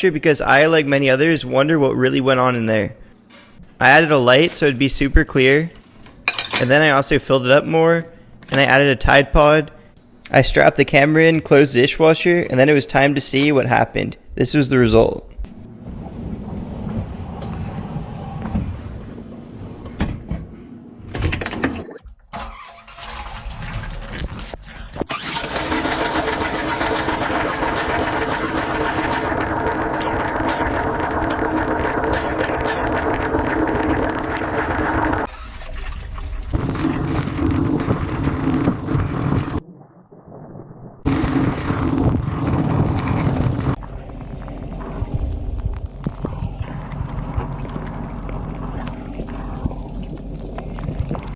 because I, like many others, wonder what really went on in there. I added a light so it'd be super clear, and then I also filled it up more, and I added a Tide Pod. I strapped the camera in, closed the dishwasher, and then it was time to see what happened. This was the result.